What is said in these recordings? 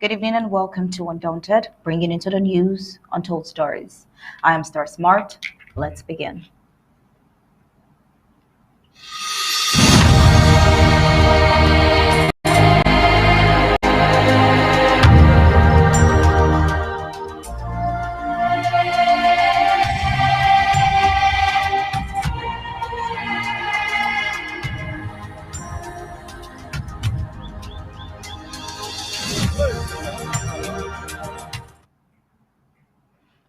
Good evening and welcome to Undaunted, bringing into the news untold stories. I am Star Smart. Let's begin.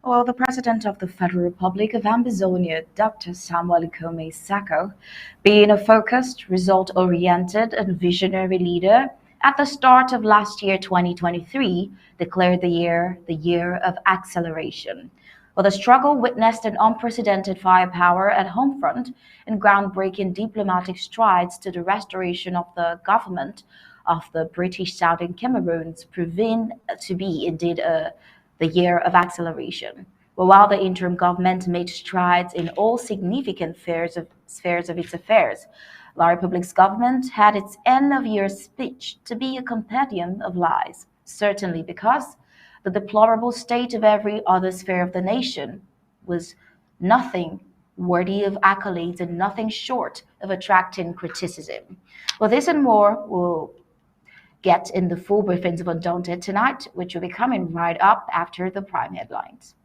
Well, the President of the Federal Republic of Ambazonia, Dr. Samuel Ikome Sako, being a focused, result-oriented, and visionary leader, at the start of last year, 2023, declared the year of acceleration. Well, the struggle witnessed an unprecedented firepower at home front and groundbreaking diplomatic strides to the restoration of the government of the British Southern Cameroons, proving to be indeed the year of acceleration. But while the interim government made strides in all significant spheres of its affairs, La Republic's government had its end of year speech to be a compendium of lies, certainly because the deplorable state of every other sphere of the nation was nothing worthy of accolades and nothing short of attracting criticism. Well, this and more will get in the full briefings of Undaunted tonight, which will be coming right up after the prime headlines.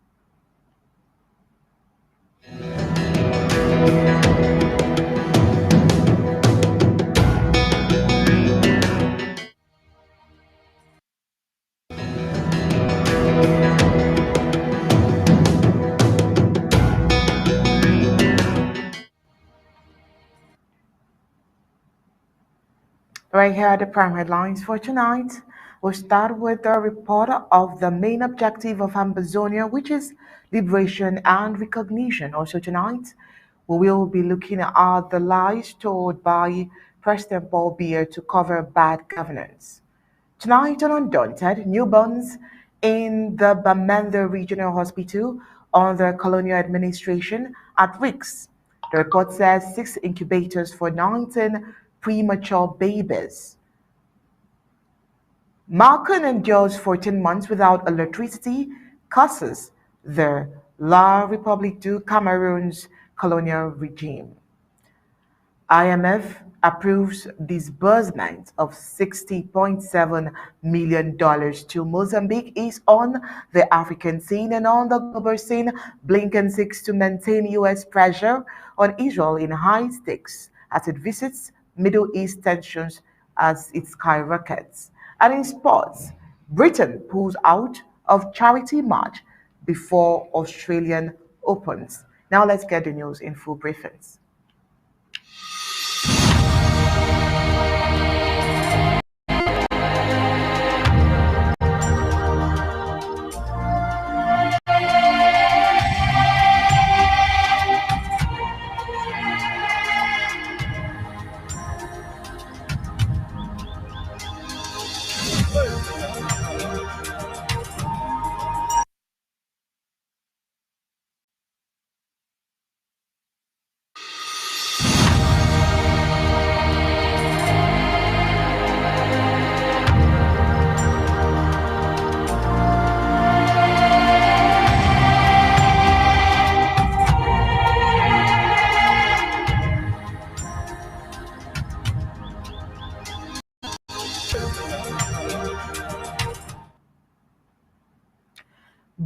Right here are the prime headlines for tonight. We'll start with a report of the main objective of Ambazonia, which is liberation and recognition. Also tonight, we will be looking at the lies told by President Biya to cover bad governance. Tonight on Undaunted, newborns in the Bamenda Regional Hospital under colonial administration at risk. The report says 6 incubators for 19 premature babies. Malcolm endures 14 months without electricity, causes the La République du Cameroun's colonial regime. IMF approves disbursement of $60.7 million to Mozambique is on the African scene, and on the global scene, Blinken seeks to maintain U.S. pressure on Israel in high stakes as it visits Middle East tensions as it skyrockets. And in sports, Britain pulls out of charity match before Australian Opens. Now let's get the news in full briefings.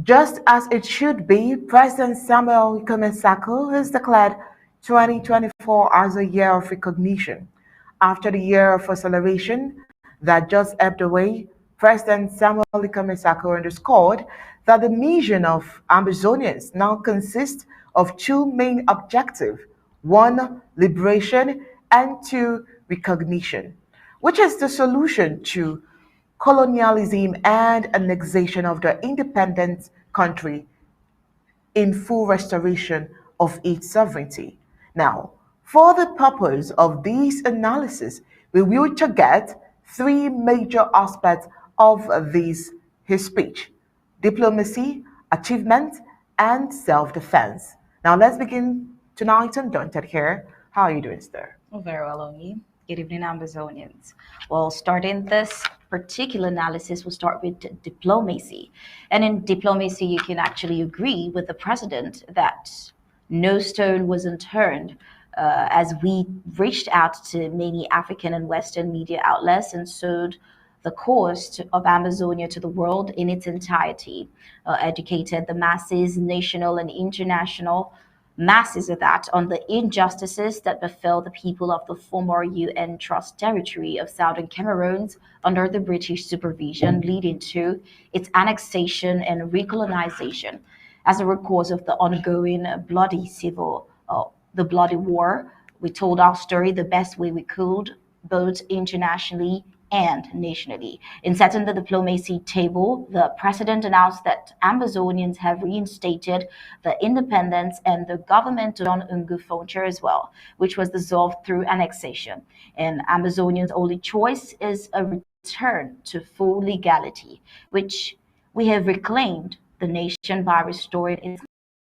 Just as it should be, President Samuel Ikome has declared 2024 as a year of recognition. After the year of acceleration that just ebbed away, President Samuel Ikome underscored that the mission of Ambazonians now consists of two main objectives: one, liberation, and two, recognition, which is the solution to colonialism and annexation of the independent country in full restoration of its sovereignty. Now, for the purpose of this analysis, we will target three major aspects of this his speech: diplomacy, achievement, and self-defense. Now, let's begin tonight. Undaunted here. How are you doing, sir? Oh, very well, Ongi. Good evening, Ambazonians. Well, starting this particular analysis, we'll start with diplomacy. And in diplomacy, you can actually agree with the president that no stone was unturned as we reached out to many African and Western media outlets and showed the cost of Amazonia to the world in its entirety, educated the masses, national and international masses of that on the injustices that befell the people of the former UN Trust territory of southern Cameroon under the British supervision, leading to its annexation and recolonization as a cause of the ongoing the bloody war. We told our story the best way we could, both internationally and nationally. In setting the diplomacy table, the president announced that Amazonians have reinstated the independence and the government on Ungu frontier as well, which was dissolved through annexation. And Amazonians' only choice is a return to full legality, which we have reclaimed the nation by restoring its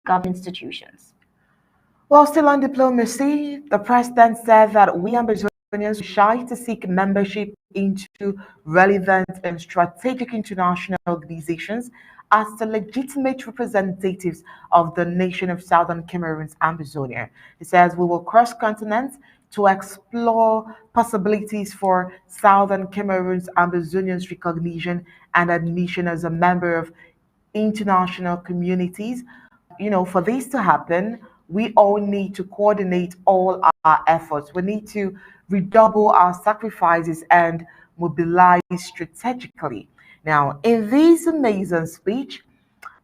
government institutions. While still on diplomacy, the president said that we Ambazonians shy to seek membership into relevant and strategic international organizations as the legitimate representatives of the nation of Southern Cameroon's Ambazonia. He says we will cross continents to explore possibilities for Southern Cameroon's Ambazonians recognition and admission as a member of international communities. For this to happen, we all need to coordinate all our efforts. We need to redouble our sacrifices and mobilize strategically. Now, in this amazing speech,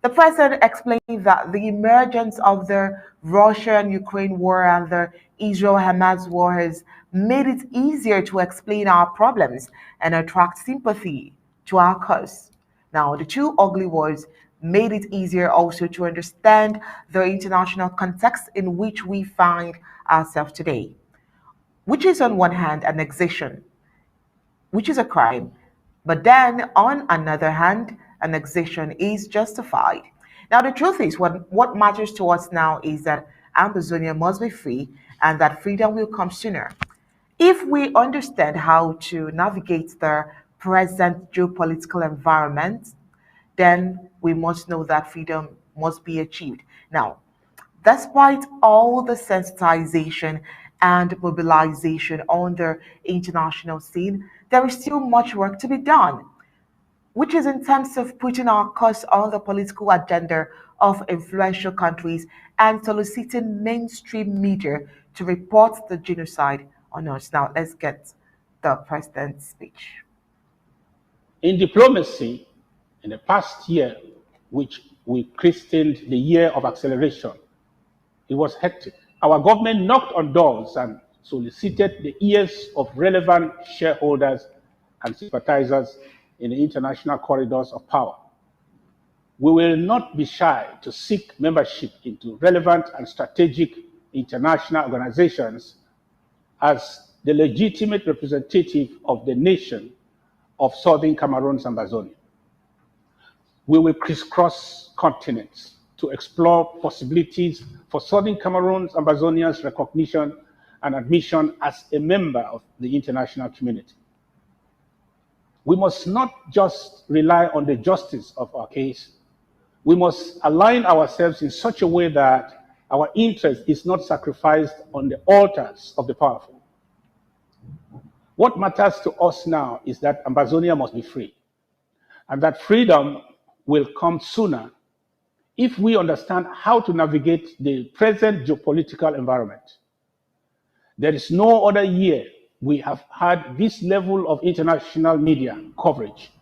the president explained that the emergence of the Russia and Ukraine war and the Israel Hamas war has made it easier to explain our problems and attract sympathy to our cause. Now, the two ugly wars made it easier also to understand the international context in which we find ourselves today, which is on one hand annexation, which is a crime, but then on another hand, annexation is justified. Now, the truth is, what matters to us now is that Amazonia must be free and that freedom will come sooner. If we understand how to navigate the present geopolitical environment, then we must know that freedom must be achieved. Now, despite all the sensitization and mobilization on the international scene, there is still much work to be done, which is in terms of putting our cause on the political agenda of influential countries and soliciting mainstream media to report the genocide on us. Now, let's get the president's speech. In diplomacy, in the past year, which we christened the year of acceleration, it was hectic. Our government knocked on doors and solicited the ears of relevant shareholders and sympathizers in the international corridors of power. We will not be shy to seek membership into relevant and strategic international organizations as the legitimate representative of the nation of Southern Cameroon's Ambazonia. We will crisscross continents to explore possibilities for Southern Cameroon's Ambazonia's recognition and admission as a member of the international community. We must not just rely on the justice of our case. We must align ourselves in such a way that our interest is not sacrificed on the altars of the powerful. What matters to us now is that Ambazonia must be free, and that freedom will come sooner if we understand how to navigate the present geopolitical environment. There is no other year we have had this level of international media coverage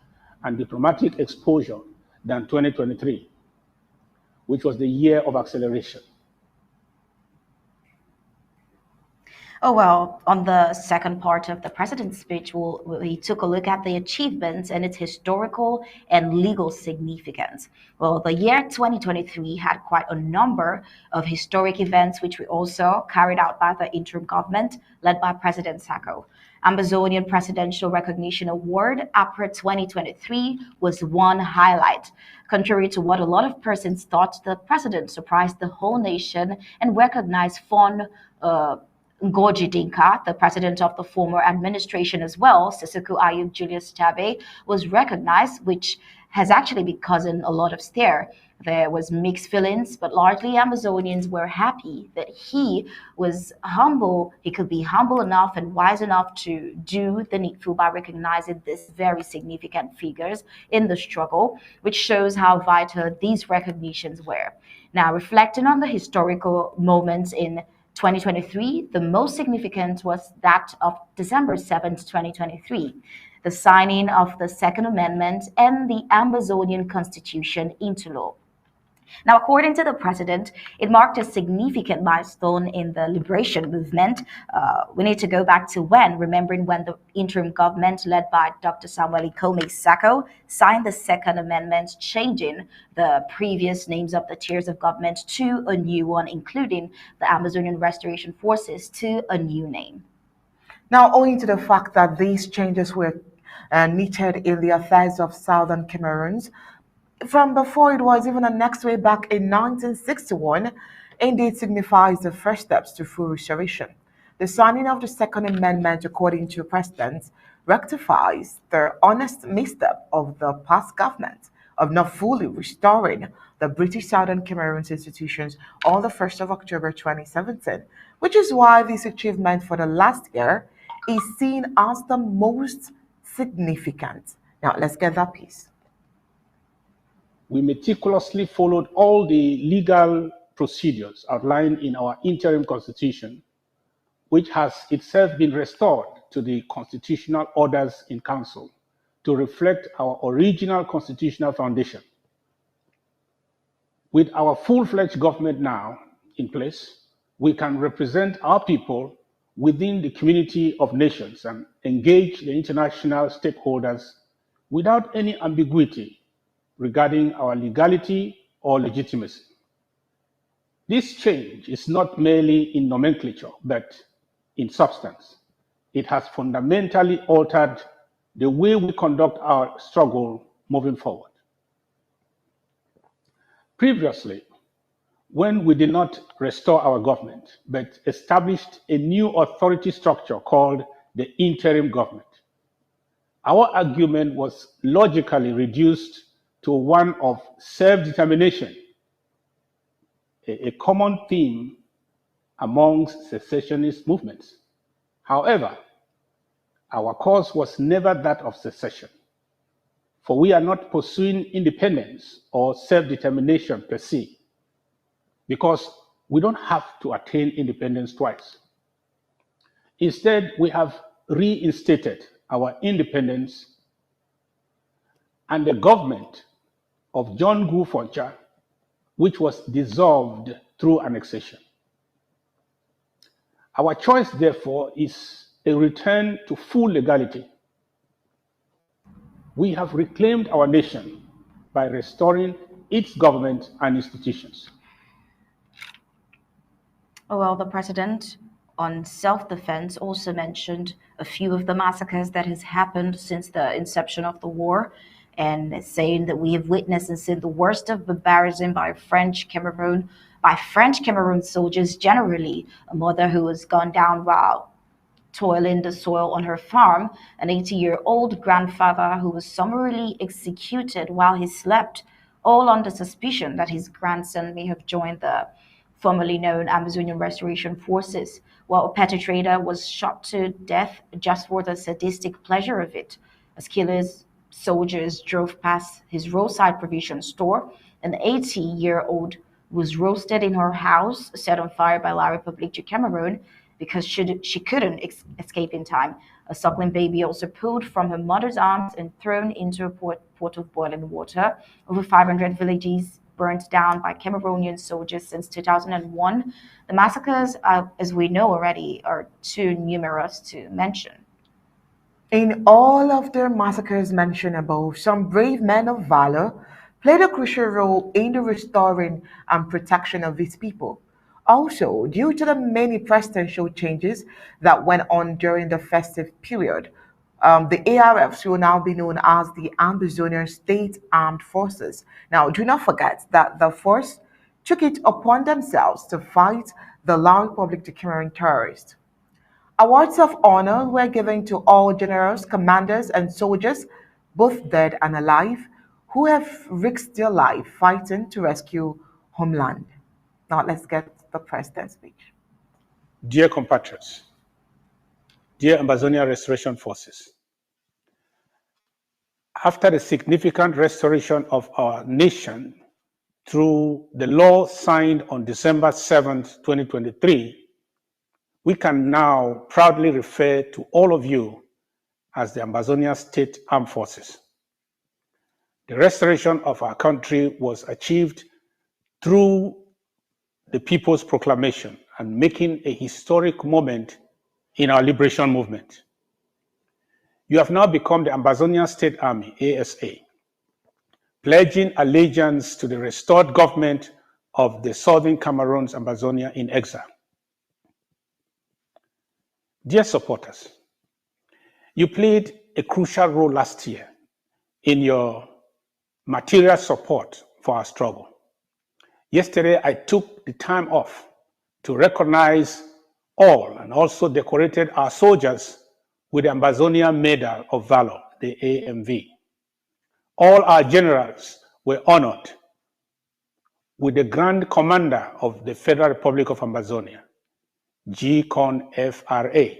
and diplomatic exposure than 2023, which was the year of acceleration. Oh, well, on the second part of the president's speech, we took a look at the achievements and its historical and legal significance. Well, the year 2023 had quite a number of historic events, which we also carried out by the interim government led by President Sako. Ambazonian Presidential Recognition Award, APRA 2023, was one highlight. Contrary to what a lot of persons thought, the president surprised the whole nation and recognized Ngozi Dinka, the president of the former administration as well, Sissoko Ayub Julius Tabe, was recognized, which has actually been causing a lot of stir. There was mixed feelings, but largely Amazonians were happy that he was humble. He could be humble enough and wise enough to do the needful by recognizing these very significant figures in the struggle, which shows how vital these recognitions were. Now, reflecting on the historical moments in 2023, the most significant was that of December 7th, 2023, the signing of the Second Amendment and the Ambazonian Constitution into law. Now, according to the president, it marked a significant milestone in the liberation movement. We need to go back to when, remembering when the interim government led by Dr. Samuel Ikome Sako signed the Second Amendment, changing the previous names of the tiers of government to a new one, including the Amazonian Restoration Forces to a new name. Now, owing to the fact that these changes were needed in the affairs of southern Cameroons, from before it was even annexed way back in 1961, indeed signifies the first steps to full restoration. The signing of the Second Amendment, according to President, rectifies the honest misstep of the past government of not fully restoring the British Southern Cameroon's institutions on the 1st of October 2017, which is why this achievement for the last year is seen as the most significant. Now, let's get that piece. We meticulously followed all the legal procedures outlined in our interim constitution, which has itself been restored to the constitutional orders in council to reflect our original constitutional foundation. With our full-fledged government now in place, we can represent our people within the community of nations and engage the international stakeholders without any ambiguity regarding our legality or legitimacy. This change is not merely in nomenclature, but in substance. It has fundamentally altered the way we conduct our struggle moving forward. Previously, when we did not restore our government, but established a new authority structure called the interim government, our argument was logically reduced to one of self-determination, a common theme amongst secessionist movements. However, our cause was never that of secession, for we are not pursuing independence or self-determination per se, because we don't have to attain independence twice. Instead, we have reinstated our independence and the government of John Gu Foncha, which was dissolved through annexation. Our choice, therefore, is a return to full legality. We have reclaimed our nation by restoring its government and institutions. Well, the president on self-defense also mentioned a few of the massacres that has happened since the inception of the war, and saying that we have witnessed and seen the worst of barbarism by French Cameroon soldiers generally. A mother who was gunned down while toiling the soil on her farm, an 80-year-old grandfather who was summarily executed while he slept, all under suspicion that his grandson may have joined the formerly known Amazonian Restoration Forces, while a perpetrator was shot to death just for the sadistic pleasure of it. As killers, soldiers drove past his roadside provision store, an 80-year-old was roasted in her house, set on fire by La République du Cameroun because she couldn't escape in time. A suckling baby also pulled from her mother's arms and thrown into a pot of boiling water. Over 500 villages burned down by Cameroonian soldiers since 2001. The massacres, as we know already, are too numerous to mention. In all of the massacres mentioned above, some brave men of valor played a crucial role in the restoring and protection of these people. Also, due to the many presidential changes that went on during the festive period, the ARFs will now be known as the Ambazonian State Armed Forces. Now, do not forget that the force took it upon themselves to fight the La République de Cameroun terrorists. Awards of honor were given to all generals, commanders, and soldiers, both dead and alive, who have risked their life fighting to rescue homeland. Now let's get the president's speech. Dear compatriots, dear Ambazonia Restoration Forces, after the significant restoration of our nation through the law signed on December 7th, 2023, we can now proudly refer to all of you as the Ambazonia State Armed Forces. The restoration of our country was achieved through the People's Proclamation and making a historic moment in our liberation movement. You have now become the Ambazonia State Army, ASA, pledging allegiance to the restored government of the Southern Cameroun's Ambazonia in exile. Dear supporters, you played a crucial role last year in your material support for our struggle. Yesterday, I took the time off to recognize all and also decorated our soldiers with the Ambazonia Medal of Valor, the AMV. All our generals were honored with the Grand Commander of the Federal Republic of Ambazonia, GCON-FRA.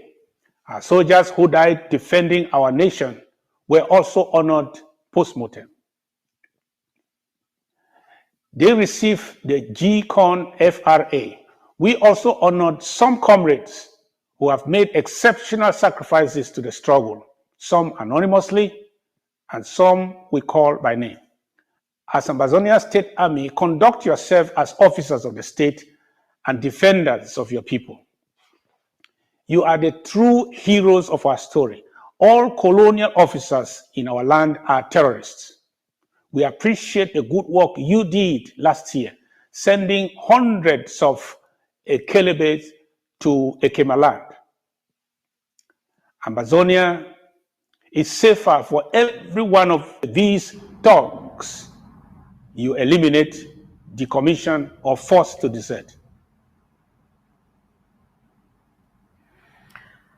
Our soldiers who died defending our nation were also honored post-mortem. They received the GCON-FRA. We also honored some comrades who have made exceptional sacrifices to the struggle, some anonymously and some we call by name. As Ambazonia State Army, conduct yourself as officers of the state and defenders of your people. You are the true heroes of our story. All colonial officers in our land are terrorists. We appreciate the good work you did last year, sending hundreds of Ekelebes to Ekemaland. Ambazonia is safer for every one of these thugs you eliminate, decommission, or force to desert.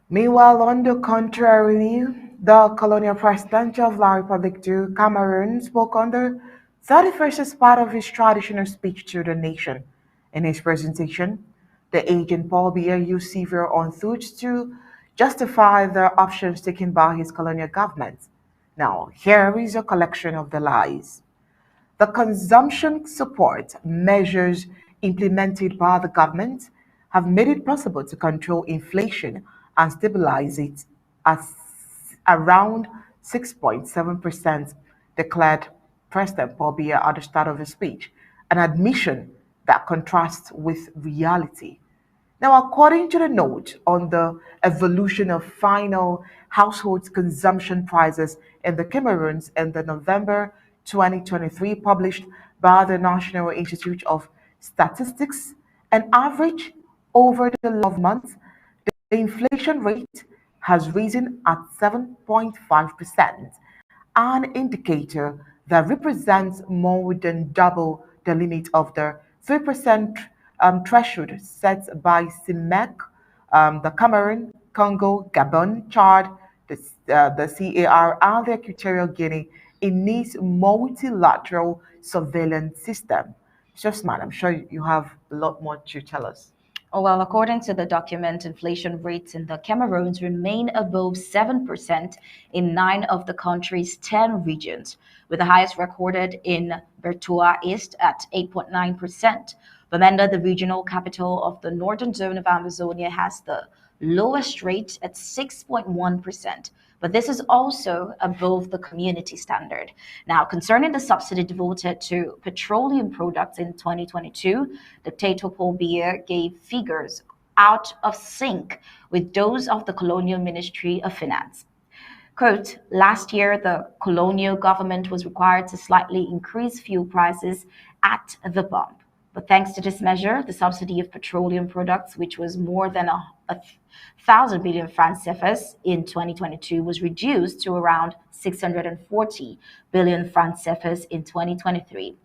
Meanwhile, on the contrary, the colonial president of La Republique du Cameroon spoke on the 31st as part of his traditional speech to the nation. In his presentation, the agent Paul Biya used severe untruths to justify the options taken by his colonial government. Now, here is a collection of the lies. The consumption support measures implemented by the government have made it possible to control inflation and stabilize it at around 6.7%, declared President Paul Biya at the start of his speech, an admission that contrasts with reality. Now, according to the note on the evolution of final household consumption prices in the Cameroons in the November 2023 published by the National Institute of Statistics, an average over the last month, the inflation rate has risen at 7.5%, an indicator that represents more than double the limit of the 3% threshold set by CIMEC, the Cameroon, Congo, Gabon, Chad, the CAR, and the Equatorial Guinea in its multilateral surveillance system. Just man, I'm sure you have a lot more to tell us. Oh, well, according to the document, inflation rates in the Cameroons remain above 7% in 9 of the country's 10 regions, with the highest recorded in Bertoua East at 8.9%. Bamenda, the regional capital of the northern zone of Amazonia, has the lowest rate at 6.1%. But this is also above the community standard. Now, concerning the subsidy devoted to petroleum products in 2022, Dictator Paul Biya gave figures out of sync with those of the Colonial Ministry of Finance. Quote, last year, the colonial government was required to slightly increase fuel prices at the pump. But thanks to this measure, the subsidy of petroleum products, which was more than a 1,000 billion francs CFAs in 2022, was reduced to around 640 billion francs CFAs in 2023.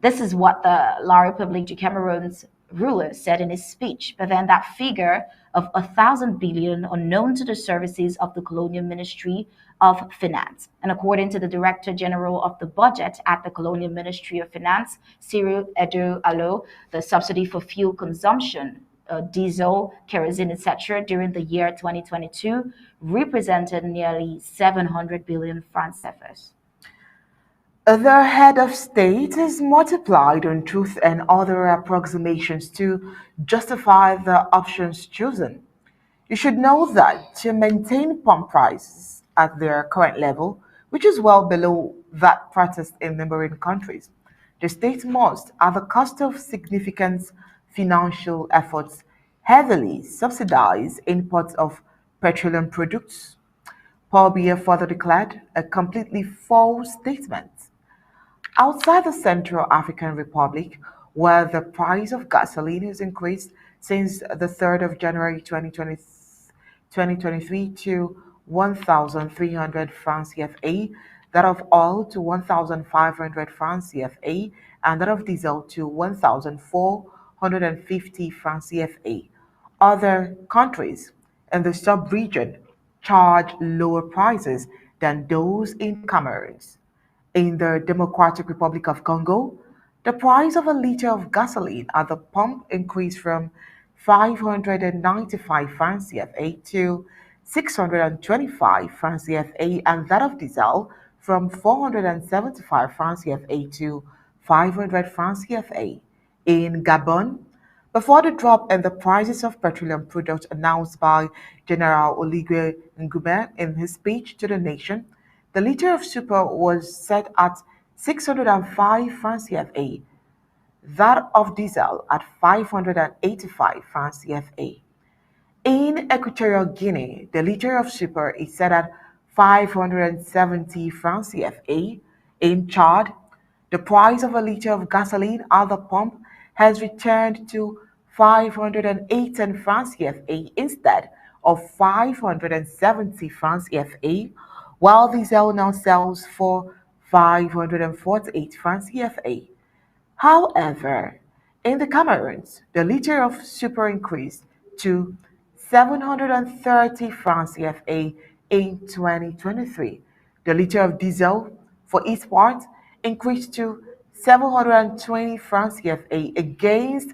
This is what the La République du Cameroun's ruler said in his speech. But then that figure of 1,000 billion unknown to the services of the Colonial Ministry of Finance. And according to the Director General of the Budget at the Colonial Ministry of Finance, Cyril Edo Allo, the subsidy for fuel consumption, diesel, kerosene, etc., during the year 2022 represented nearly 700 billion francs CFAs. The head of state is multiplied on truth and other approximations to justify the options chosen. You should know that to maintain pump prices at their current level, which is well below that practiced in neighboring countries, the state must, at the cost of significant financial efforts, heavily subsidize imports of petroleum products. Paul Biya further declared a completely false statement. Outside the Central African Republic, where the price of gasoline has increased since the 3rd of January 2023 to 1,300 francs CFA, that of oil to 1,500 francs CFA, and that of diesel to 1,450 francs CFA. Other countries in the sub-region charge lower prices than those in Cameroon. In the Democratic Republic of Congo, the price of a liter of gasoline at the pump increased from 595 francs CFA to 625 francs CFA, and that of diesel from 475 francs CFA to 500 francs CFA. In Gabon, before the drop in the prices of petroleum products announced by General Oligui Nguema in his speech to the nation, the liter of super was set at 605 francs CFA, that of diesel at 585 francs CFA. In Equatorial Guinea, the liter of super is set at 570 francs CFA. In Chad, the price of a liter of gasoline at the pump has returned to 518 francs CFA instead of 570 francs CFA, while diesel now sells for 548 francs CFA. However, in the Cameroons, the liter of super increased to 730 francs CFA in 2023. The liter of diesel, for its part, increased to 720 francs CFA against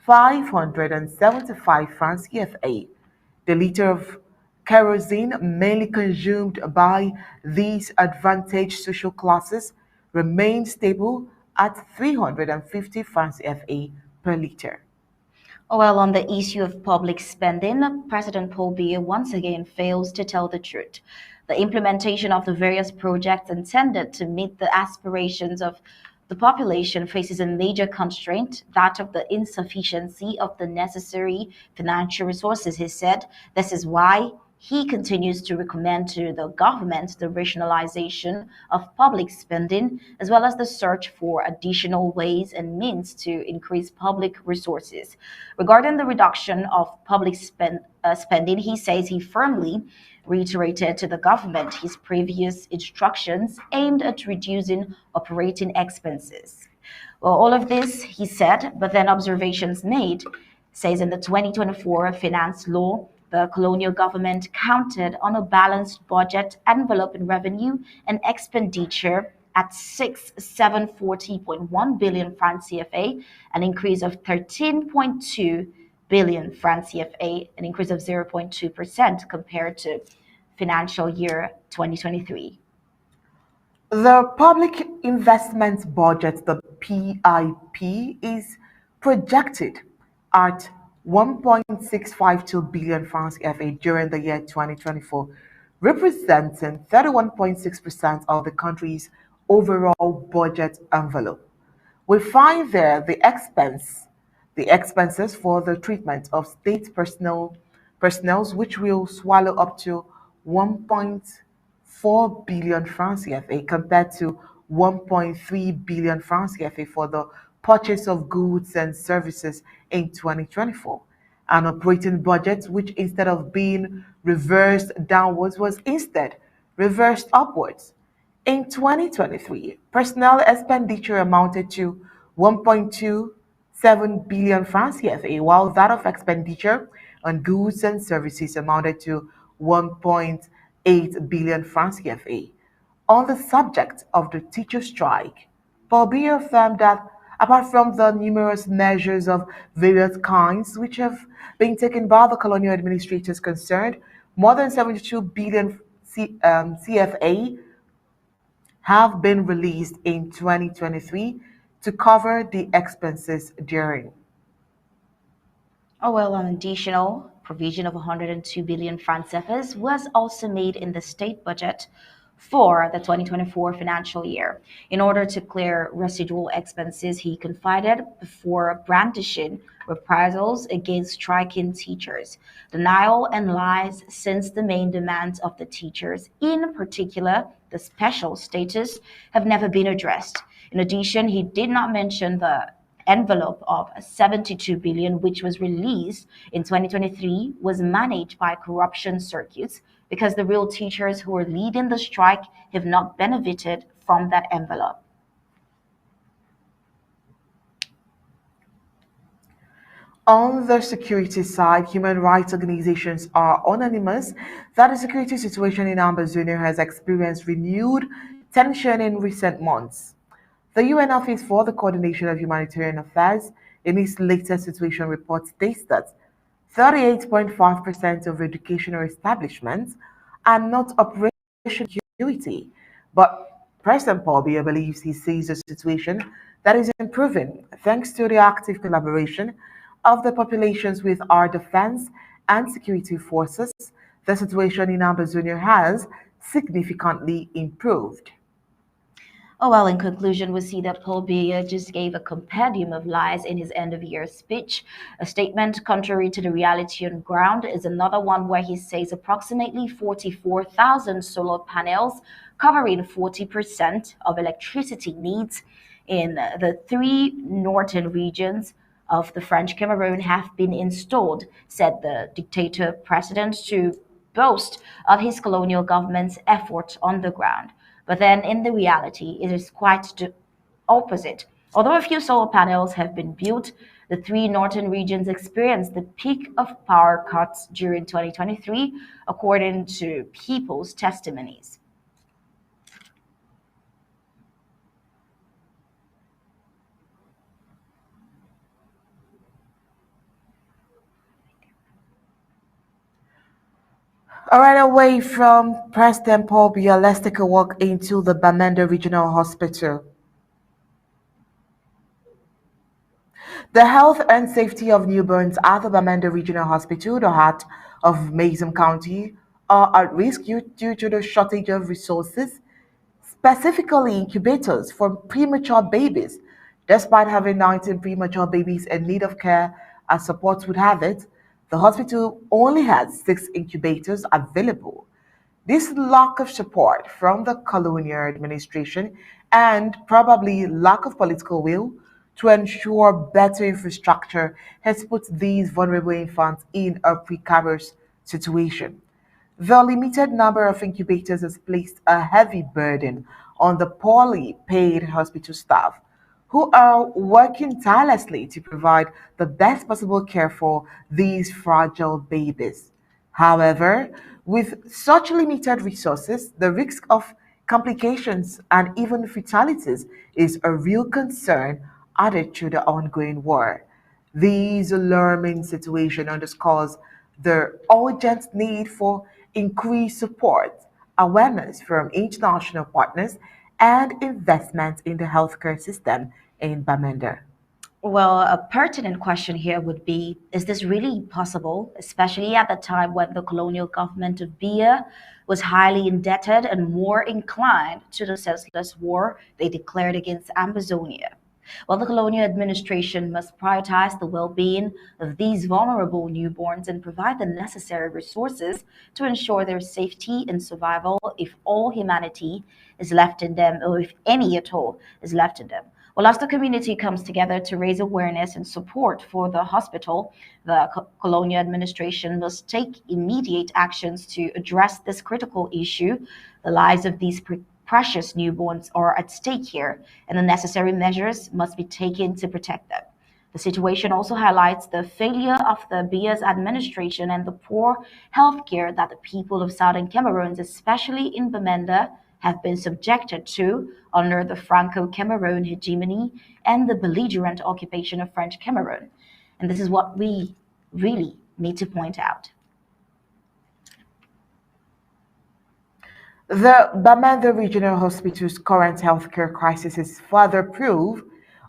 575 francs CFA. The liter of kerosene, mainly consumed by these advantaged social classes, remained stable at 350 francs CFA per liter. Well, on the issue of public spending, President Paul Biya once again fails to tell the truth. The implementation of the various projects intended to meet the aspirations of the population faces a major constraint, that of the insufficiency of the necessary financial resources, he said. This is why he continues to recommend to the government the rationalization of public spending, as well as the search for additional ways and means to increase public resources. Regarding the reduction of spending, he says he firmly reiterated to the government his previous instructions aimed at reducing operating expenses. Well, all of this he said, but then observations made says in the 2024 finance law, the colonial government counted on a balanced budget envelope in revenue and expenditure at 740.1 billion francs CFA, an increase of 13.2 billion francs CFA, an increase of 0.2% compared to financial year 2023. The Public Investment Budget, the PIP, is projected at 1.652 billion francs CFA during the year 2024, representing 31.6% of the country's overall budget envelope. We find there the expenses for the treatment of state personnel, which will swallow up to 1.4 billion francs CFA compared to 1.3 billion francs CFA for the purchase of goods and services in 2024. An operating budget which instead of being reversed downwards was instead reversed upwards. In 2023, personnel expenditure amounted to 1.27 billion francs CFA, while that of expenditure on goods and services amounted to 1.8 billion francs CFA. On the subject of the teacher strike, Paul Biya affirmed that apart from the numerous measures of various kinds which have been taken by the colonial administrators concerned, more than 72 billion CFA have been released in 2023 to cover the expenses during. Oh, well, an additional provision of 102 billion franc CFAs was also made in the state budget for the 2024 financial year in order to clear residual expenses he confided before brandishing reprisals against striking teachers, denial and lies since the main demands of the teachers, in particular the special status, have never been addressed. In addition, he did not mention the envelope of 72 billion which was released in 2023 was managed by corruption circuits because the real teachers who are leading the strike have not benefited from that envelope. On the security side, human rights organizations are unanimous that the security situation in Ambazonia has experienced renewed tension in recent months. The UN Office for the Coordination of Humanitarian Affairs, in its latest situation report, states that 38.5% of educational establishments are not operational security. But President Paul Biya believes he sees a situation that is improving thanks to the active collaboration of the populations with our defense and security forces. The situation in Ambazonia has significantly improved. Oh, well, in conclusion, we see that Paul Biya just gave a compendium of lies in his end of year speech. A statement contrary to the reality on ground is another one where he says approximately 44,000 solar panels covering 40% of electricity needs in the three northern regions of the French Cameroun have been installed, said the dictator president to boast of his colonial government's efforts on the ground. But then in the reality, it is quite the opposite. Although a few solar panels have been built, the three northern regions experienced the peak of power cuts during 2023, according to people's testimonies. All right, away from President Paul Biya, let's take a walk into the Bamenda Regional Hospital. The health and safety of newborns at the Bamenda Regional Hospital, the heart of Mason County, are at risk due to the shortage of resources, specifically incubators for premature babies. Despite having 19 premature babies in need of care, as support would have it, the hospital only has 6 incubators available. This lack of support from the colonial administration and probably lack of political will to ensure better infrastructure has put these vulnerable infants in a precarious situation. The limited number of incubators has placed a heavy burden on the poorly paid hospital staff who are working tirelessly to provide the best possible care for these fragile babies. However, with such limited resources, the risk of complications and even fatalities is a real concern added to the ongoing war. This alarming situation underscores the urgent need for increased support, awareness from international partners, and investment in the healthcare system in Bamenda. Well, a pertinent question here would be, is this really possible, especially at the time when the colonial government of Biya was highly indebted and more inclined to the senseless war they declared against Ambazonia? Well, the colonial administration must prioritize the well-being of these vulnerable newborns and provide the necessary resources to ensure their safety and survival if all humanity is left in them, or if any at all is left in them. Well, as the community comes together to raise awareness and support for the hospital, the colonial administration must take immediate actions to address this critical issue. The lives of these precious newborns are at stake here, and the necessary measures must be taken to protect them. The situation also highlights the failure of the Biya's administration and the poor healthcare that the people of southern Cameroon, especially in Bamenda, have been subjected to under the Franco-Cameroon hegemony and the belligerent occupation of French Cameroon. And this is what we really need to point out. The Bamenda Regional Hospital's current healthcare crisis is further proof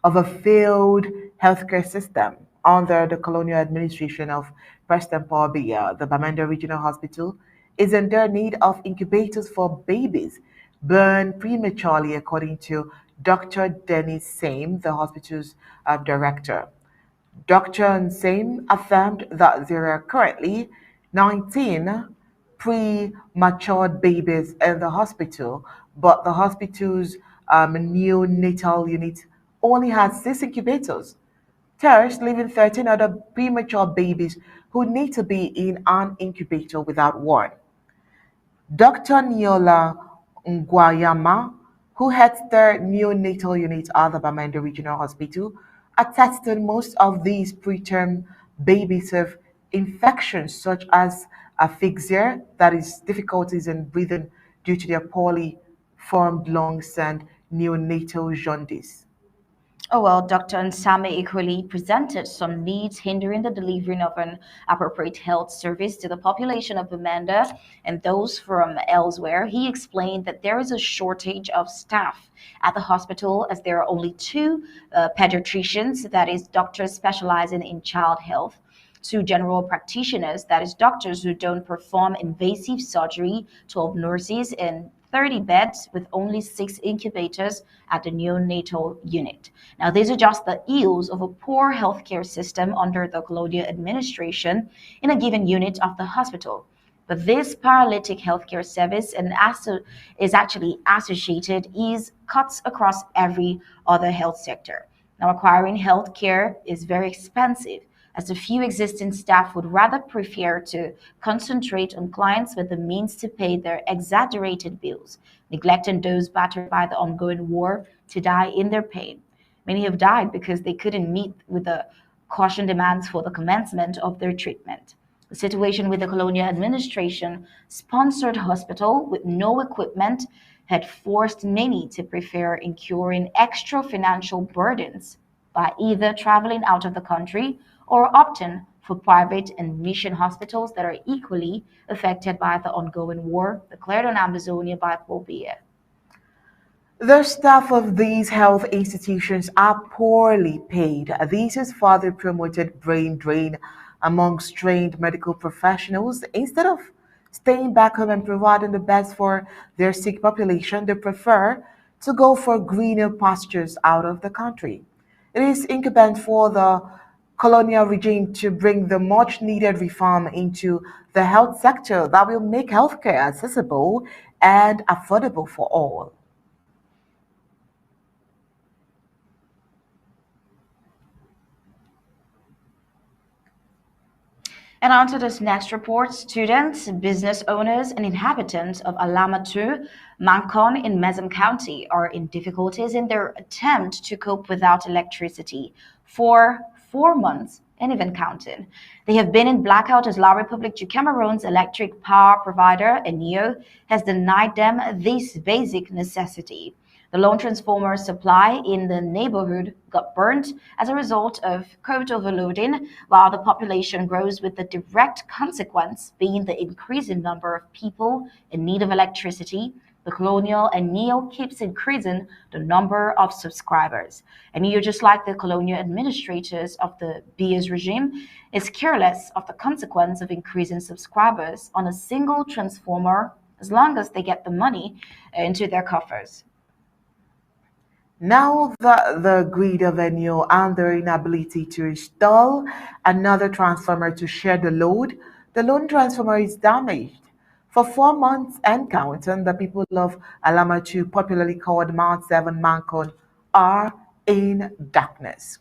of a failed healthcare system. Under the colonial administration of President Paul Biya, the Bamenda Regional Hospital is in their need of incubators for babies born prematurely, according to Dr. Dennis Same, the hospital's director. Dr. Nsame affirmed that there are currently 19 premature babies in the hospital, but the hospital's neonatal unit only has 6 incubators, thus leaving 13 other premature babies who need to be in an incubator without one. Doctor Niola Nguayama, who heads the neonatal unit at the Bamenda Regional Hospital, attests that most of these preterm babies have infections such as asphyxia, that is, difficulties in breathing due to their poorly formed lungs, and neonatal jaundice. Oh well, Dr. Nsame equally presented some needs hindering the delivery of an appropriate health service to the population of Bamenda and those from elsewhere. He explained that there is a shortage of staff at the hospital as there are only two pediatricians, that is, doctors specializing in child health, two general practitioners, that is, doctors who don't perform invasive surgery, 12 nurses, and 30 beds with only 6 incubators at the neonatal unit. Now, these are just the ills of a poor healthcare system under the colonial administration in a given unit of the hospital. But this paralytic healthcare service is actually associated is cuts across every other health sector. Now, acquiring healthcare is very expensive, as the few existing staff would rather prefer to concentrate on clients with the means to pay their exaggerated bills, neglecting those battered by the ongoing war to die in their pain. Many have died because they couldn't meet with the caution demands for the commencement of their treatment. The situation with the colonial administration sponsored hospital with no equipment had forced many to prefer incurring extra financial burdens by either traveling out of the country or opting for private and mission hospitals that are equally affected by the ongoing war declared on Ambazonia by Paul Biya. The staff of these health institutions are poorly paid. This has further promoted brain drain amongst trained medical professionals. Instead of staying back home and providing the best for their sick population, they prefer to go for greener pastures out of the country. It is incumbent for the colonial regime to bring the much needed reform into the health sector that will make healthcare accessible and affordable for all. And on to this next report, students, business owners, and inhabitants of Alamatou, Mancon in Mezam County are in difficulties in their attempt to cope without electricity for 4 months and even counting. They have been in blackout as La Republic du Cameroon's electric power provider, ENIO, has denied them this basic necessity. The lone transformer supply in the neighborhood got burnt as a result of quote overloading, while the population grows, with the direct consequence being the increasing number of people in need of electricity. The colonial and NEO keeps increasing the number of subscribers. And NEO, just like the colonial administrators of the Biya's regime, is careless of the consequence of increasing subscribers on a single transformer as long as they get the money into their coffers. Now that the greed of Enyo and their inability to install another transformer to share the lone transformer is damaged. For 4 months and counting, the people of Alamatou, popularly called Mount Seven Mancon, are in darkness.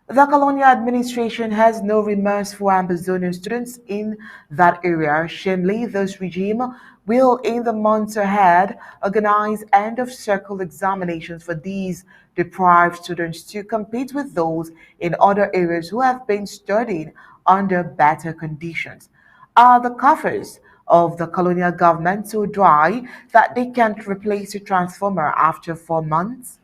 The colonial administration has no remorse for Ambazonian students in that area. Shamefully, this regime will, in the months ahead, organize end of circle examinations for these deprived students to compete with those in other areas who have been studying under better conditions. Are the coffers of the colonial government so dry that they can't replace a transformer after 4 months?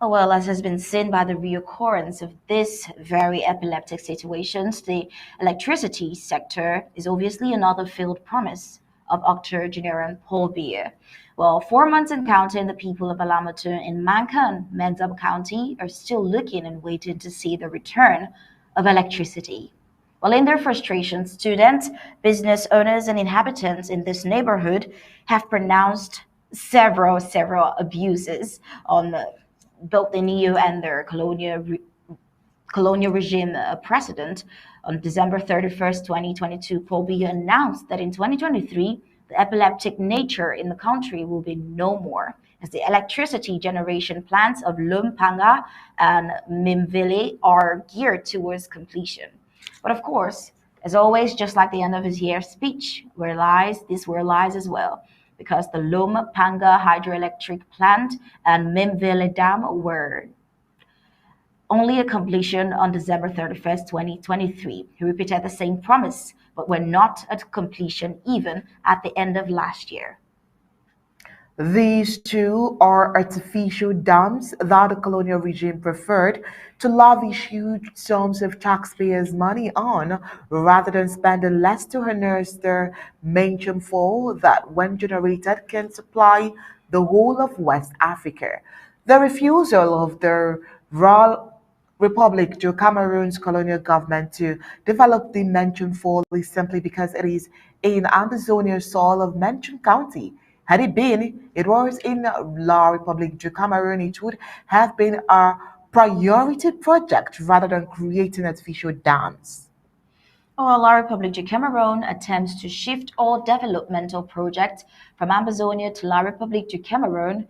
Oh, well, as has been seen by the reoccurrence of these very epileptic situations, the electricity sector is obviously another failed promise of octogenarian Paul Biya. Well, 4 months and counting, the people of Alamatou in Mankan, Mendab County, are still looking and waiting to see the return of electricity. Well, in their frustration, students, business owners, and inhabitants in this neighborhood have pronounced several abuses on both the neo and their colonial regime precedent. On December 31st, 2022, Paul Biya announced that in 2023, the epileptic nature in the country will be no more, as the electricity generation plants of Lumpanga and Mimville are geared towards completion. But of course, as always, just like the end of his year speech, where lies, this where lies as well, because the Lumpanga hydroelectric plant and Mimville Dam were only a completion on December 31st, 2023. He repeated the same promise, but were not at completion even at the end of last year. These two are artificial dams that the colonial regime preferred to lavish huge sums of taxpayers' money on rather than spending less to harness their mainstream flow that, when generated, can supply the whole of West Africa. The refusal of the Royal Republic to Cameroon's colonial government to develop the mentioned fall is simply because it is in Ambazonia soil of mentioned county. Had it was in La Republic du Cameroun, it would have been a priority project rather than creating artificial dams. While La Republic of Cameroon attempts to shift all developmental projects from Ambazonia to La Republic du Cameroun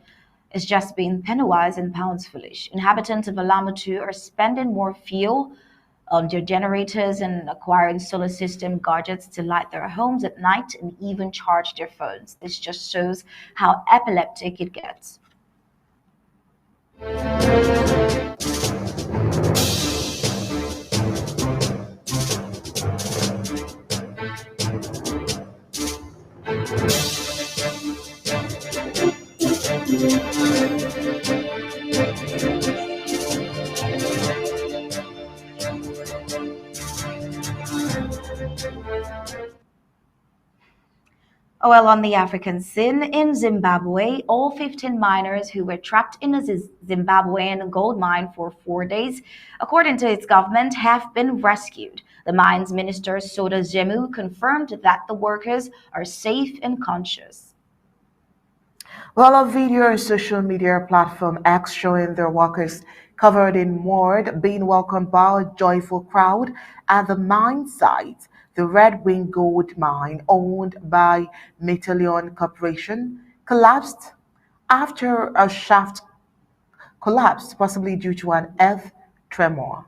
is just being penalized and pounds foolish. Inhabitants of Alamatou are spending more fuel on their generators and acquiring solar system gadgets to light their homes at night and even charge their phones. This just shows how epileptic it gets. Well, on the African scene in Zimbabwe, all 15 miners who were trapped in a Zimbabwean gold mine for 4 days, according to its government, have been rescued. The mine's minister, Soda Zemu, confirmed that the workers are safe and conscious. Well, a video on social media platform X showing their workers covered in mud being welcomed by a joyful crowd at the mine site, the Red Wing Gold Mine, owned by Metallion Corporation, collapsed after a shaft collapsed, possibly due to an earth tremor.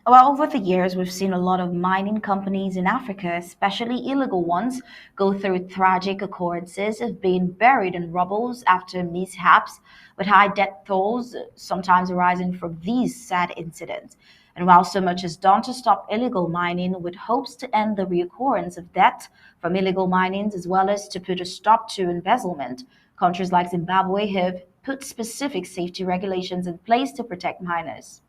Well, over the years, we've seen a lot of mining companies in Africa, especially illegal ones, go through tragic occurrences of being buried in rubble after mishaps, with high death tolls sometimes arising from these sad incidents. And while so much is done to stop illegal mining, with hopes to end the reoccurrence of death from illegal mining as well as to put a stop to embezzlement, countries like Zimbabwe have put specific safety regulations in place to protect miners.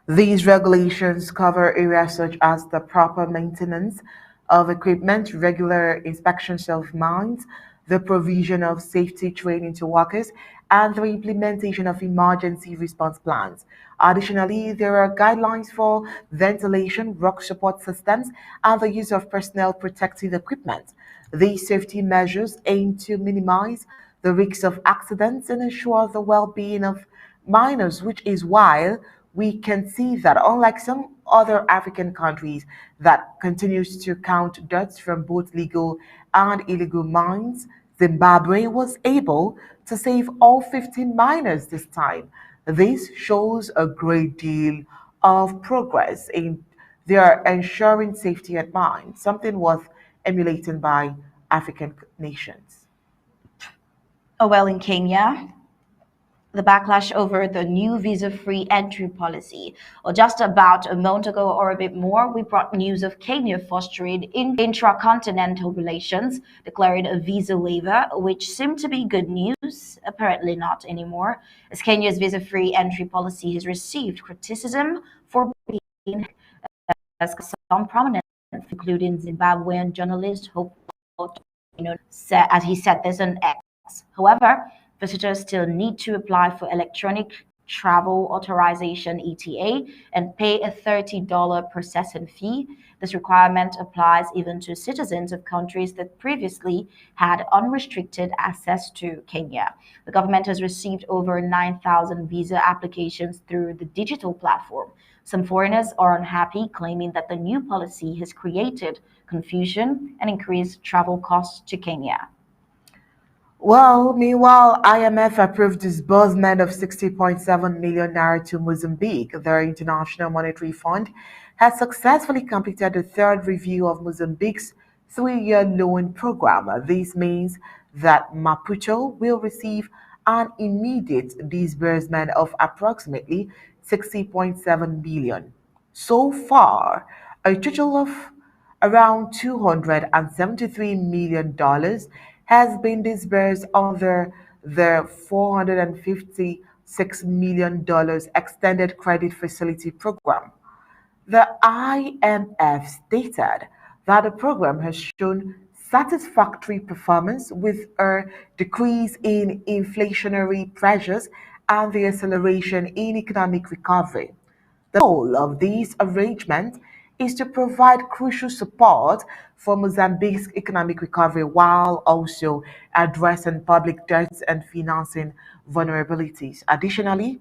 These regulations cover areas such as the proper maintenance of equipment, regular inspections of mines, the provision of safety training to workers, and the implementation of emergency response plans. Additionally, there are guidelines for ventilation, rock support systems, and the use of personal protective equipment. These safety measures aim to minimize the risks of accidents and ensure the well-being of minors, which is why we can see that unlike some other African countries that continues to count deaths from both legal and illegal mines, Zimbabwe was able to save all 15 miners this time. This shows a great deal of progress in their ensuring safety at mine, something worth emulating by African nations. Oh, well, in Kenya, the backlash over the new visa-free entry policy. Or just about a month ago or a bit more, we brought news of Kenya fostering intracontinental relations, declaring a visa waiver, which seemed to be good news. Apparently not anymore, as Kenya's visa-free entry policy has received criticism for being, as some prominent, including Zimbabwean journalist Hope, said, as he said this on X. However, visitors still need to apply for electronic travel authorization ETA and pay a $30 processing fee. This requirement applies even to citizens of countries that previously had unrestricted access to Kenya. The government has received over 9,000 visa applications through the digital platform. Some foreigners are unhappy, claiming that the new policy has created confusion and increased travel costs to Kenya. Well, meanwhile, IMF approved disbursement of 60.7 million naira to Mozambique. The International Monetary Fund has successfully completed the third review of Mozambique's three-year loan program. This means that Maputo will receive an immediate disbursement of approximately 60.7 billion. So far, a total of around $273 million has been disbursed under the $456 million extended credit facility program. The IMF stated that the program has shown satisfactory performance with a decrease in inflationary pressures and the acceleration in economic recovery. The goal of these arrangements is to provide crucial support for Mozambique's economic recovery while also addressing public debts and financing vulnerabilities. Additionally,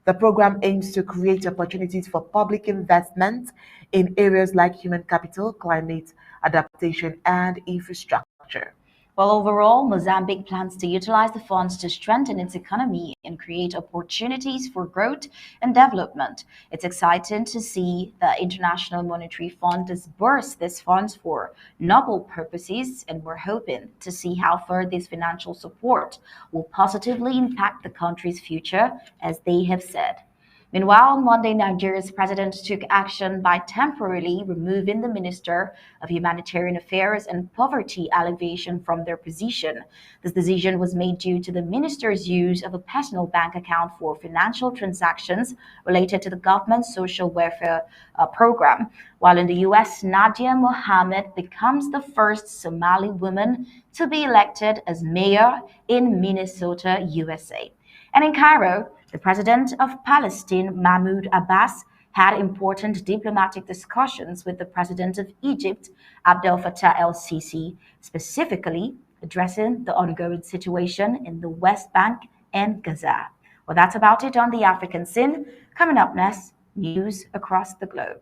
the program aims to create opportunities for public investment in areas like human capital, climate adaptation, and infrastructure. Well, overall, Mozambique plans to utilize the funds to strengthen its economy and create opportunities for growth and development. It's exciting to see the International Monetary Fund disburse these funds for noble purposes, and we're hoping to see how far this financial support will positively impact the country's future, as they have said. Meanwhile, on Monday, Nigeria's president took action by temporarily removing the Minister of Humanitarian Affairs and Poverty Alleviation from their position. This decision was made due to the minister's use of a personal bank account for financial transactions related to the government's social welfare program. While in the US, Nadia Mohammed becomes the first Somali woman to be elected as mayor in Minnesota, USA. And in Cairo, the president of Palestine, Mahmoud Abbas, had important diplomatic discussions with the president of Egypt, Abdel Fattah el-Sisi, specifically addressing the ongoing situation in the West Bank and Gaza. Well, that's about it on the African scene. Coming up next, news across the globe.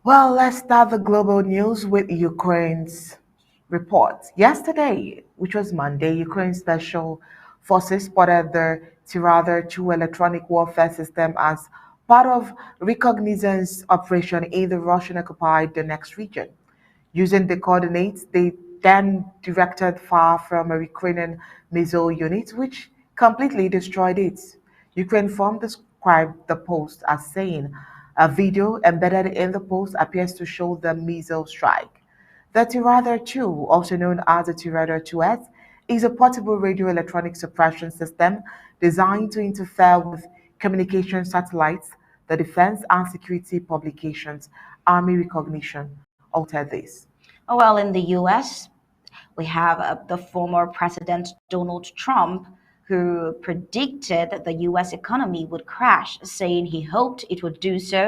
Well, let's start the global news with Ukraine's report. Yesterday, which was Monday, Ukraine Special Forces spotted the Tirada 2 electronic warfare system as part of reconnaissance operation in the Russian-occupied Donetsk region. Using the coordinates, they then directed fire from a Ukrainian missile unit, which completely destroyed it. Ukraine Forum described the post as saying, a video embedded in the post appears to show the missile strike. The Tirada 2, also known as the Tirada 2S, is a portable radio electronic suppression system designed to interfere with communication satellites. The defense and security publications Army Recognition altered this. Oh, well, in the US, we have the former President Donald Trump, who predicted that the US economy would crash, saying he hoped it would do so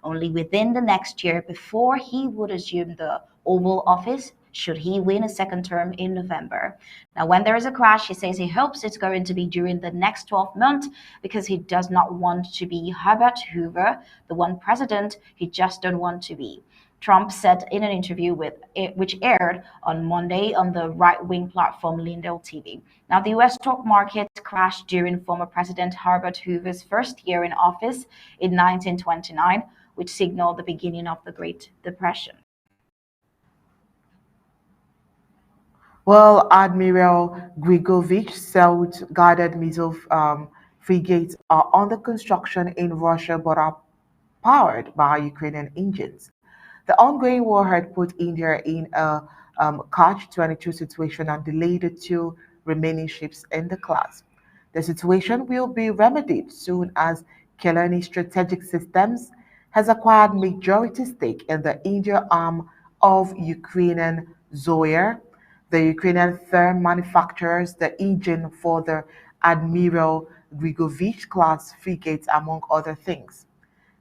only within the next year before he would assume the Oval Office should he win a second term in November. Now, when there is a crash, he says he hopes it's going to be during the next 12 months because he does not want to be Herbert Hoover, the one president he just don't want to be. Trump said in an interview which aired on Monday on the right-wing platform Lindell TV. Now, the U.S. stock market crashed during former President Herbert Hoover's first year in office in 1929, which signaled the beginning of the Great Depression. Well, Admiral Grigorovich self-guided missile frigates are under construction in Russia but are powered by Ukrainian engines. The ongoing war had put India in a catch-22 situation and delayed the two remaining ships in the class. The situation will be remedied soon as Kelani Strategic Systems has acquired majority stake in the India arm of Ukrainian Zoya. The Ukrainian firm manufactures the engine for the Admiral Grigorovich class frigates, among other things.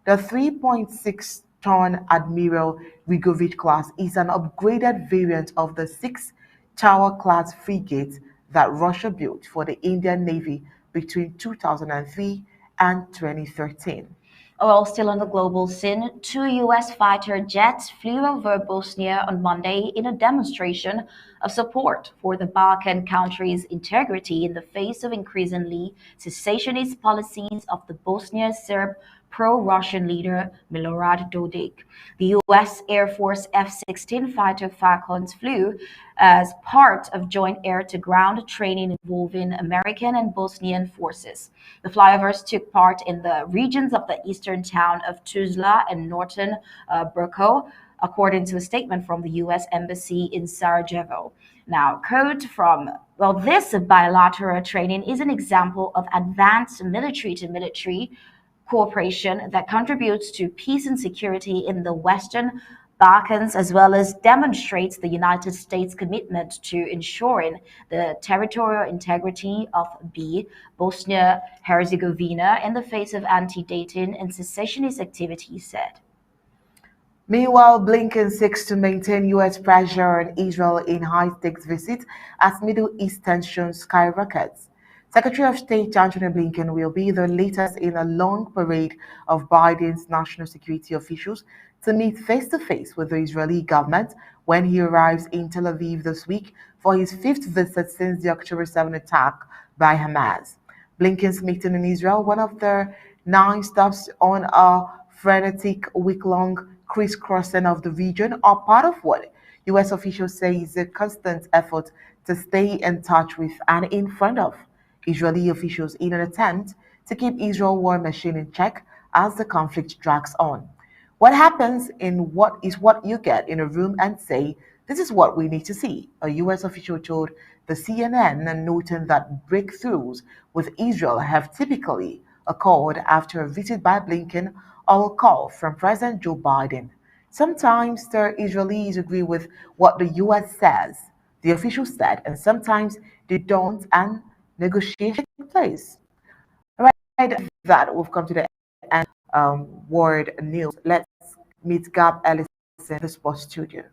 The 3.6-ton Admiral Grigorovich class is an upgraded variant of the 6-tower class frigates that Russia built for the Indian Navy between 2003 and 2013. Well, still on the global scene, two U.S. fighter jets flew over Bosnia on Monday in a demonstration of support for the Balkan country's integrity in the face of increasingly secessionist policies of the Bosnian Serb pro-Russian leader Milorad Dodik. The U.S. Air Force F-16 fighter Falcons flew as part of joint air-to-ground training involving American and Bosnian forces. The flyovers took part in the regions of the eastern town of Tuzla and northern Brco, according to a statement from the U.S. Embassy in Sarajevo. Now, this bilateral training is an example of advanced military-to-military cooperation that contributes to peace and security in the Western Balkans, as well as demonstrates the United States' commitment to ensuring the territorial integrity of Bosnia-Herzegovina in the face of anti-Dayton and secessionist activity, he said. Meanwhile, Blinken seeks to maintain U.S. pressure on Israel in high-stakes visit as Middle East tensions skyrockets. Secretary of State Antony Blinken will be the latest in a long parade of Biden's national security officials to meet face-to-face with the Israeli government when he arrives in Tel Aviv this week for his fifth visit since the October 7 attack by Hamas. Blinken's meeting in Israel, one of the 9 stops on a frenetic week-long crisscrossing of the region, are part of what U.S. officials say is a constant effort to stay in touch with and in front of Israeli officials in an attempt to keep Israel's war machine in check as the conflict drags on. What happens in what is what you get in a room and say, this is what we need to see, a U.S. official told the CNN, and noting that breakthroughs with Israel have typically occurred after a visit by Blinken or a call from President Joe Biden. Sometimes the Israelis agree with what the U.S. says, the official said, and sometimes they don't, and negotiation takes place. Right, that we've come to the end of World News. Let's meet Gab Ellison in the sports studio.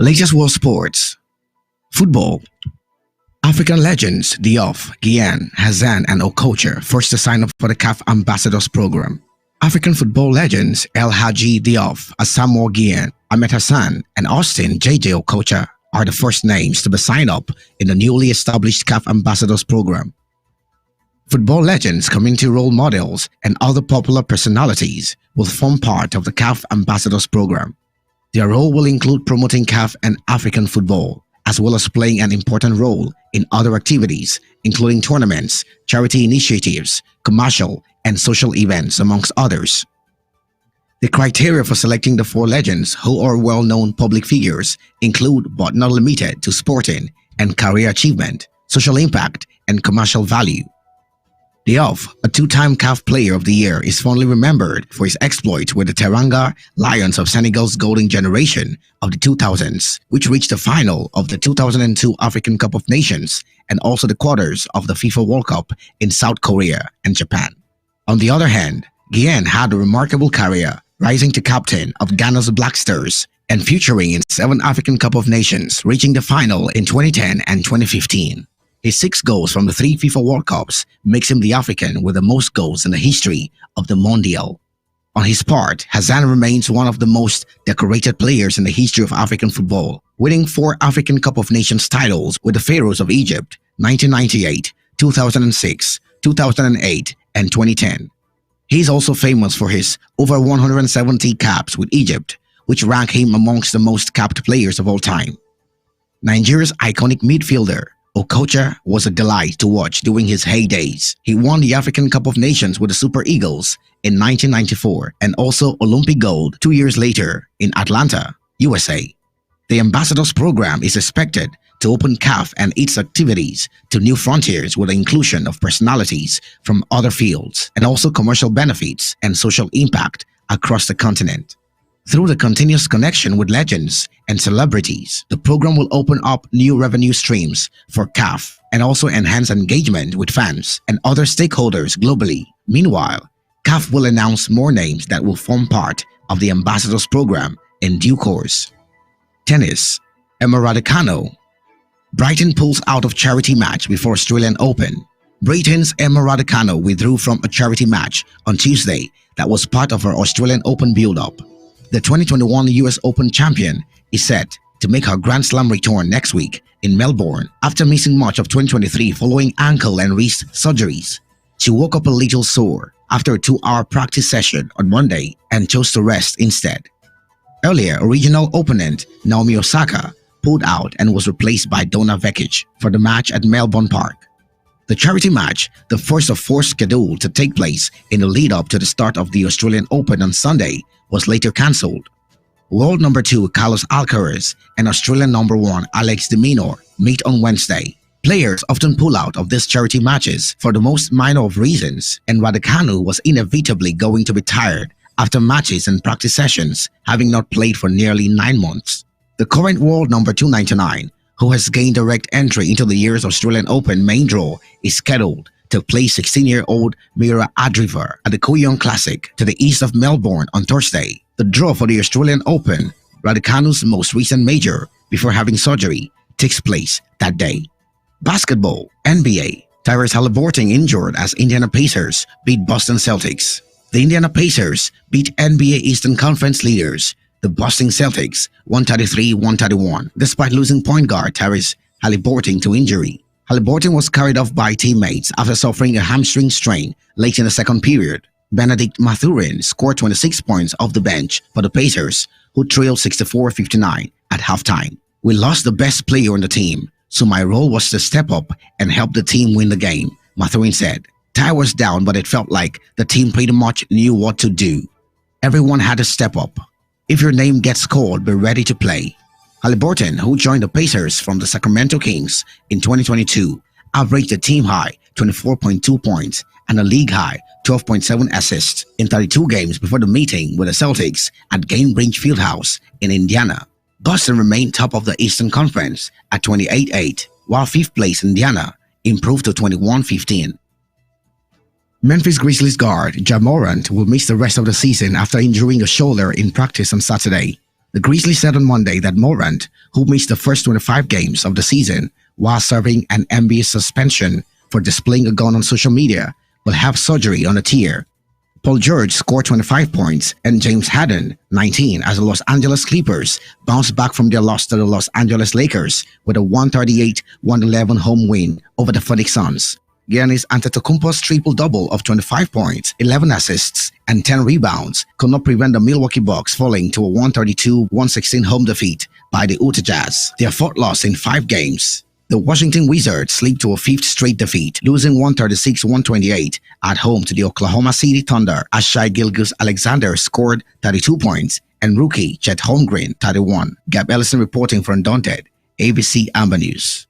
Latest world sports. Football. African legends Diouf, Gyan, Hazan and Okocha forced to sign up for the CAF Ambassadors Program. African football legends El Hadji Diouf, Asamoah Gyan, Ahmed Hassan and Austin JJ Okocha are the first names to be signed up in the newly established CAF Ambassadors Program. Football legends, community role models and other popular personalities will form part of the CAF Ambassadors Program. Their role will include promoting CAF and African football, as well as playing an important role in other activities, including tournaments, charity initiatives, commercial and social events, amongst others. The criteria for selecting the four legends who are well-known public figures include but not limited to sporting and career achievement, social impact, and commercial value. Diop, a two-time CAF Player of the Year, is fondly remembered for his exploits with the Teranga Lions of Senegal's golden generation of the 2000s, which reached the final of the 2002 African Cup of Nations and also the quarters of the FIFA World Cup in South Korea and Japan. On the other hand, Guiane had a remarkable career, rising to captain of Ghana's Black Stars and featuring in 7 African Cup of Nations, reaching the final in 2010 and 2015. His 6 goals from the 3 FIFA World Cups makes him the African with the most goals in the history of the Mondial. On his part, Hazan remains one of the most decorated players in the history of African football, winning 4 African Cup of Nations titles with the Pharaohs of Egypt, 1998, 2006, 2008, and 2010. He is also famous for his over 170 caps with Egypt, which rank him amongst the most capped players of all time. Nigeria's iconic midfielder, Okocha, was a delight to watch during his heydays. He won the African Cup of Nations with the Super Eagles in 1994 and also Olympic gold 2 years later in Atlanta, USA. The Ambassadors program is expected to open CAF and its activities to new frontiers with the inclusion of personalities from other fields and also commercial benefits and social impact across the continent. Through the continuous connection with legends and celebrities, the program will open up new revenue streams for CAF and also enhance engagement with fans and other stakeholders globally. Meanwhile, CAF will announce more names that will form part of the Ambassadors program in due course. Tennis. Emma Raducanu. Brighton pulls out of charity match before Australian Open. Britain's Emma Raducanu withdrew from a charity match on Tuesday that was part of her Australian Open build-up. The 2021 US Open champion is set to make her Grand Slam return next week in Melbourne after missing much of 2023 following ankle and wrist surgeries. She woke up a little sore after a 2-hour practice session on Monday and chose to rest instead. Earlier, original opponent Naomi Osaka pulled out and was replaced by Donna Vekic for the match at Melbourne Park. The charity match, the first of 4 scheduled to take place in the lead-up to the start of the Australian Open on Sunday, was later cancelled. World number 2 Carlos Alcaraz and Australian number 1 Alex de Minaur meet on Wednesday. Players often pull out of these charity matches for the most minor of reasons, and Raducanu was inevitably going to be tired after matches and practice sessions, having not played for nearly 9 months. The current world number 299, who has gained direct entry into the year's Australian Open main draw, is scheduled to play 16-year-old Mira Andreeva at the Kooyong Classic to the east of Melbourne on Thursday. The draw for the Australian Open, Raducanu's most recent major before having surgery, takes place that day. Basketball. NBA. Tyrese Haliburton injured as Indiana Pacers beat Boston Celtics. The Indiana Pacers beat NBA Eastern Conference leaders, the Boston Celtics, 133-131, despite losing point guard Tyrese Haliburton to injury. Haliburton was carried off by teammates after suffering a hamstring strain late in the second period. Benedict Mathurin scored 26 points off the bench for the Pacers, who trailed 64-59 at halftime. "We lost the best player on the team, so my role was to step up and help the team win the game," Mathurin said. "Ty was down, but it felt like the team pretty much knew what to do. Everyone had to step up. If your name gets called, be ready to play." Haliburton, who joined the Pacers from the Sacramento Kings in 2022, averaged a team-high 24.2 points and a league-high 12.7 assists in 32 games before the meeting with the Celtics at Gainbridge Fieldhouse in Indiana. Boston remained top of the Eastern Conference at 28-8, while 5th place Indiana improved to 21-15. Memphis Grizzlies guard Ja Morant will miss the rest of the season after injuring a shoulder in practice on Saturday. The Grizzlies said on Monday that Morant, who missed the first 25 games of the season while serving an NBA suspension for displaying a gun on social media, will have surgery on a tear. Paul George scored 25 points and James Harden 19 as the Los Angeles Clippers bounced back from their loss to the Los Angeles Lakers with a 138-111 home win over the Phoenix Suns. Giannis Antetokounmpo's triple-double of 25 points, 11 assists, and 10 rebounds could not prevent the Milwaukee Bucks falling to a 132-116 home defeat by the outages, their fourth loss in 5 games. The Washington Wizards slipped to a fifth straight defeat, losing 136-128 at home to the Oklahoma City Thunder as Shai Gilgeous-Alexander scored 32 points and rookie Chet Holmgren 31. Gab Ellison reporting for Undaunted, ABC Amber News.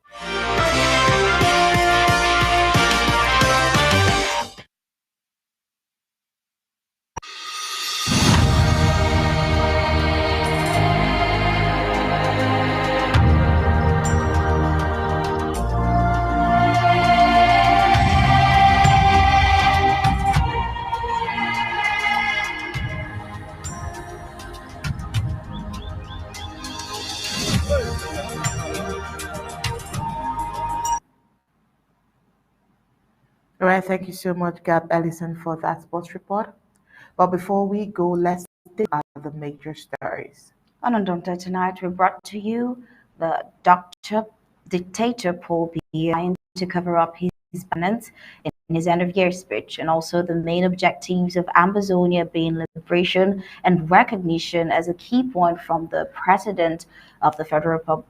All right, thank you so much, Gab Ellison, for that sports report. But before we go, let's take out the major stories. On Undaunted tonight, we brought to you the dictator Paul Biya trying to cover up his violence in his end-of-year speech, and also the main objectives of Ambazonia being liberation and recognition as a key point from the president of the Federal Republic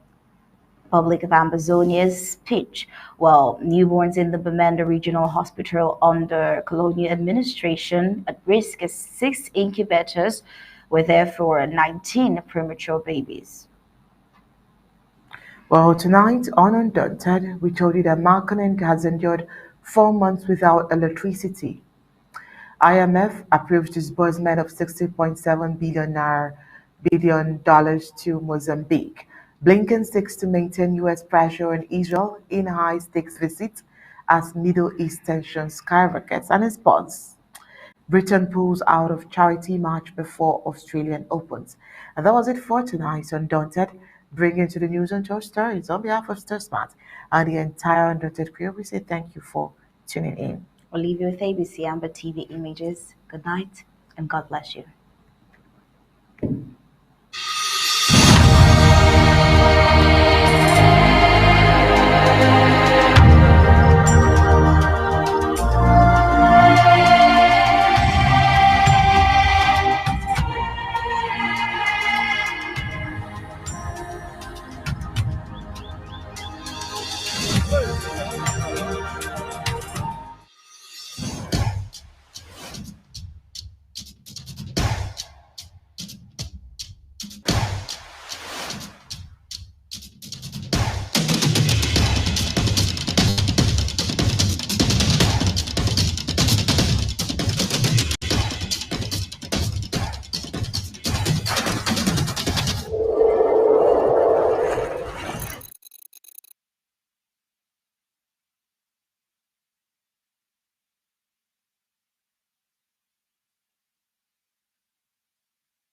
of Ambazonia's speech. Well, newborns in the Bamenda Regional Hospital under colonial administration at risk as 6 incubators were there for 19 premature babies. Well, tonight on Undaunted, we told you that Marconend has endured 4 months without electricity. IMF approves disbursement of $60.7 billion to Mozambique. Blinken seeks to maintain U.S. pressure on Israel in high-stakes visit as Middle East tension skyrockets. And in sports, Britain pulls out of charity match before Australian Opens. And that was it for tonight Undaunted. Bringing to the news and tour stories on behalf of StarSmart and the entire Undaunted crew, we say thank you for tuning in. We'll leave you with ABC Amber TV Images. Good night and God bless you.